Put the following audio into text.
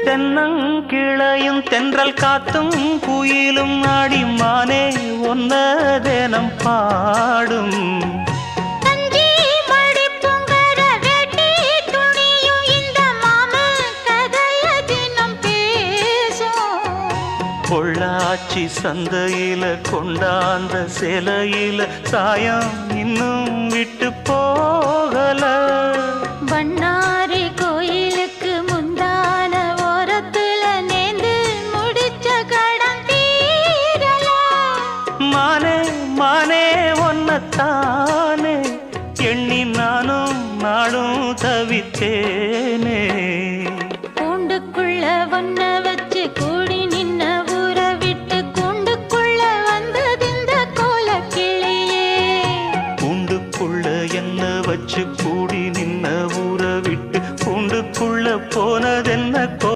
தென்னங்கிளையும் தென்றல் காத்தும் குயிலும் ஆடிமானே ஒன்ன தினம் பாடும் பொள்ளாச்சி சந்தையில கொண்டாந்த சிலையில சாயம் இன்னும் விட்டு போகல பண்ணாரி கோயிலுக்கு முந்தான ஓரத்துல நேந்து முடிச்ச கடன் தீரல மானே மானே ஒன்னத்தானே எண்ணி நானும் நாடும் தவித்தேனே கூண்டுக்குள்ள ஒன்ன வச்சு கூடி நின்ன ஊரை விட்டு கூண்டுக்குள்ள வந்ததிந்த கோல கிளியே கூண்டுக்குள்ள என்ன வச்சு கூடி நின்ன ஊரை விட்டு கூண்டுக்குள்ள போனதென்ன